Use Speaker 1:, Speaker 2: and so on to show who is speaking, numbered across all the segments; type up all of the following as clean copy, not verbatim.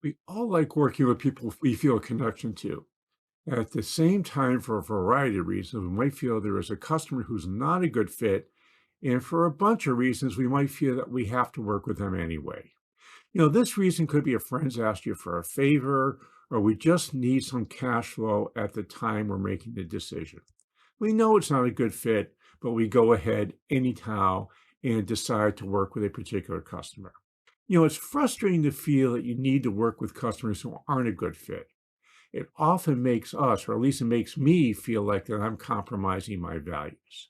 Speaker 1: We all like working with people we feel a connection to. At the same time, for a variety of reasons, we might feel there is a customer who's not a good fit. And for a bunch of reasons, we might feel that we have to work with them anyway. This reason could be a friend's asked you for a favor, or we just need some cash flow at the time we're making the decision. We know it's not a good fit, but we go ahead anyhow and decide to work with a particular customer. It's frustrating to feel that you need to work with customers who aren't a good fit. It often makes us, or at least it makes me, feel like that I'm compromising my values.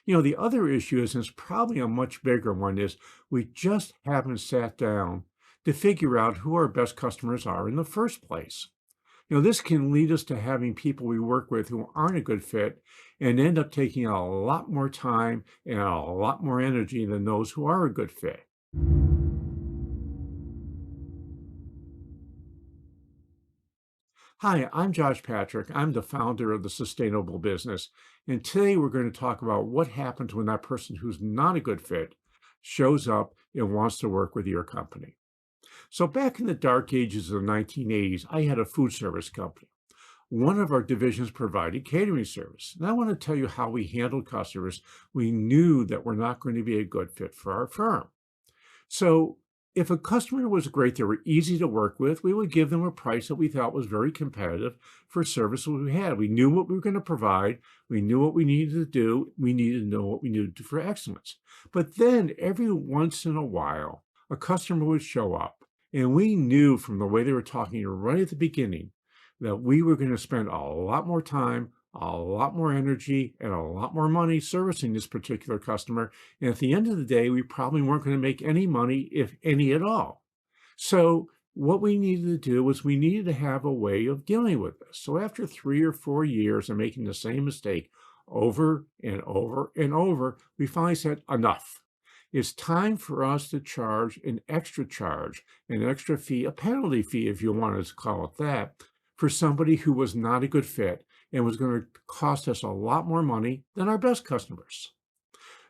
Speaker 1: The other issue is, and it's probably a much bigger one, is we just haven't sat down to figure out who our best customers are in the first place. This can lead us to having people we work with who aren't a good fit and end up taking a lot more time and a lot more energy than those who are a good fit. Hi, I'm Josh Patrick. I'm the founder of the Sustainable Business. And today we're going to talk about what happens when that person who's not a good fit shows up and wants to work with your company. So back in the dark ages of the 1980s, I had a food service company. One of our divisions provided catering service. And I want to tell you how we handled customers we knew that were not going to be a good fit for our firm. So if a customer was great, they were easy to work with, we would give them a price that we thought was very competitive for service we had. We knew what we were going to provide. We knew what we needed to do. We needed to know what we needed to do for excellence. But then every once in a while, a customer would show up, and we knew from the way they were talking right at the beginning that we were going to spend a lot more time, a lot more energy, and a lot more money servicing this particular customer. And at the end of the day, we probably weren't going to make any money, if any at all. So what we needed to do was we needed to have a way of dealing with this. So after 3 or 4 years of making the same mistake over and over and over, we finally said, enough. It's time for us to charge, an extra fee, a penalty fee, if you wanted to call it that, for somebody who was not a good fit and was going to cost us a lot more money than our best customers.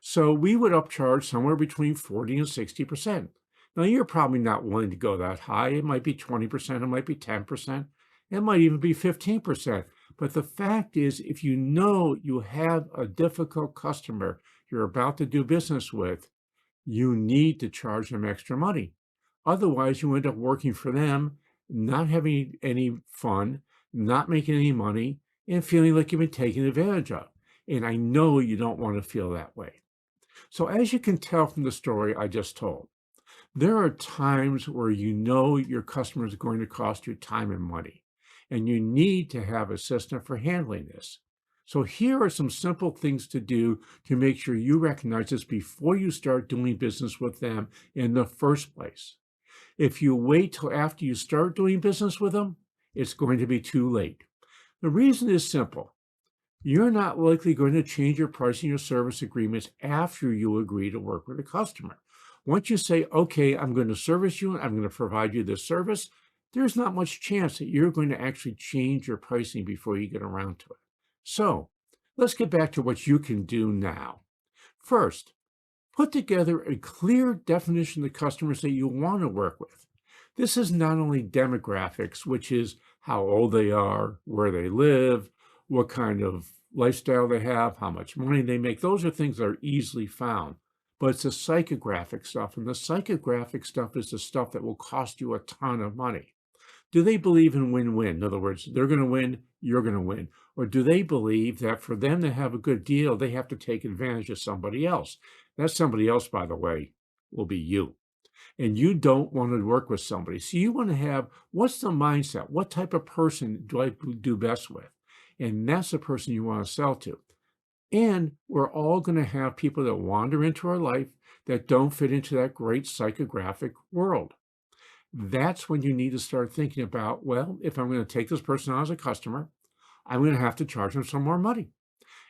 Speaker 1: So we would upcharge somewhere between 40 and 60%. Now, you're probably not willing to go that high. It might be 20%, it might be 10%, it might even be 15%. But the fact is, if you know you have a difficult customer you're about to do business with, you need to charge them extra money. Otherwise, you end up working for them, not having any fun, not making any money, and feeling like you've been taken advantage of. And I know you don't want to feel that way. So as you can tell from the story I just told, there are times where you know your customer is going to cost you time and money, and you need to have a system for handling this. So here are some simple things to do to make sure you recognize this before you start doing business with them in the first place. If you wait till after you start doing business with them, it's going to be too late. The reason is simple. You're not likely going to change your pricing or service agreements after you agree to work with a customer. Once you say, okay, I'm going to service you, I'm going to provide you this service, there's not much chance that you're going to actually change your pricing before you get around to it. So let's get back to what you can do now. First, put together a clear definition of the customers that you want to work with. This is not only demographics, which is how old they are, where they live, what kind of lifestyle they have, how much money they make. Those are things that are easily found. But it's the psychographic stuff, and the psychographic stuff is the stuff that will cost you a ton of money. Do they believe in win-win? In other words, they're going to win, you're going to win. Or do they believe that for them to have a good deal, they have to take advantage of somebody else? That somebody else, by the way, will be you. And you don't want to work with somebody. So you want to have, what's the mindset? What type of person do I do best with? And that's the person you want to sell to. And we're all going to have people that wander into our life that don't fit into that great psychographic world. That's when you need to start thinking about, well, if I'm going to take this person on as a customer, I'm going to have to charge them some more money.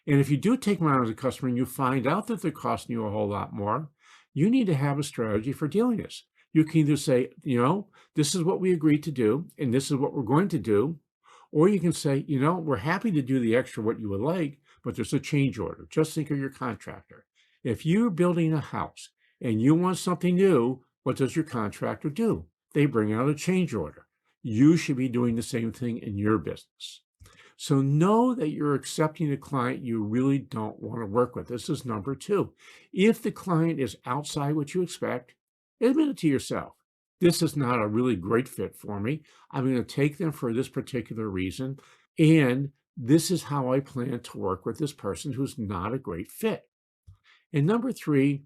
Speaker 1: And if you do take them on as a customer and you find out that they're costing you a whole lot more, you need to have a strategy for dealing with this. You can either say, this is what we agreed to do, and this is what we're going to do. Or you can say, we're happy to do the extra what you would like, but there's a change order. Just think of your contractor. If you're building a house and you want something new, what does your contractor do? They bring out a change order. You should be doing the same thing in your business. So know that you're accepting a client you really don't want to work with. This is number two. If the client is outside what you expect, admit it to yourself. This is not a really great fit for me. I'm going to take them for this particular reason. And this is how I plan to work with this person who's not a great fit. And number three,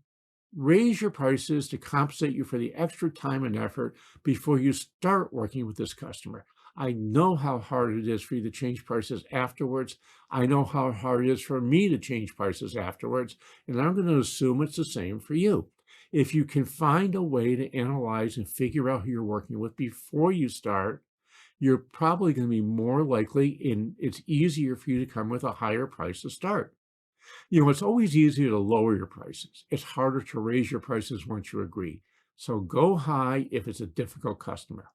Speaker 1: raise your prices to compensate you for the extra time and effort before you start working with this customer. I know how hard it is for you to change prices afterwards. I know how hard it is for me to change prices afterwards. And I'm going to assume it's the same for you. If you can find a way to analyze and figure out who you're working with before you start, you're probably going to be more likely and it's easier for you to come with a higher price to start. It's always easier to lower your prices. It's harder to raise your prices once you agree. So go high if it's a difficult customer.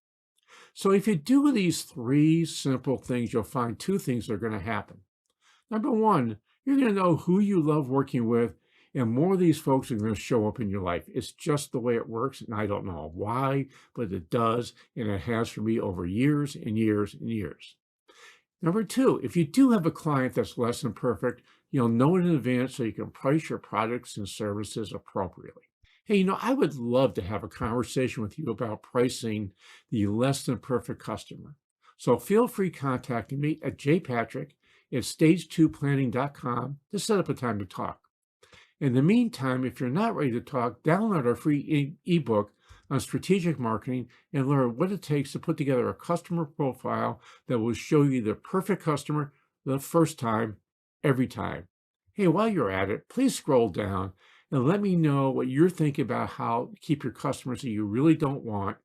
Speaker 1: So if you do these three simple things, you'll find two things are going to happen. Number one, you're going to know who you love working with, and more of these folks are going to show up in your life. It's just the way it works, and I don't know why, but it does, and it has for me over years and years and years. Number two, if you do have a client that's less than perfect, you'll know it in advance so you can price your products and services appropriately. Hey, I would love to have a conversation with you about pricing the less than perfect customer. So feel free contacting me at jpatrick@stage2planning.com to set up a time to talk. In the meantime, if you're not ready to talk, download our free ebook on strategic marketing and learn what it takes to put together a customer profile that will show you the perfect customer the first time, every time. Hey, while you're at it, please scroll down and let me know what you're thinking about how to keep your customers that you really don't want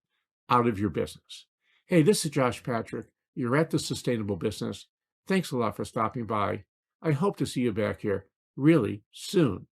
Speaker 1: out of your business. Hey, this is Josh Patrick. You're at the Sustainable Business. Thanks a lot for stopping by. I hope to see you back here really soon.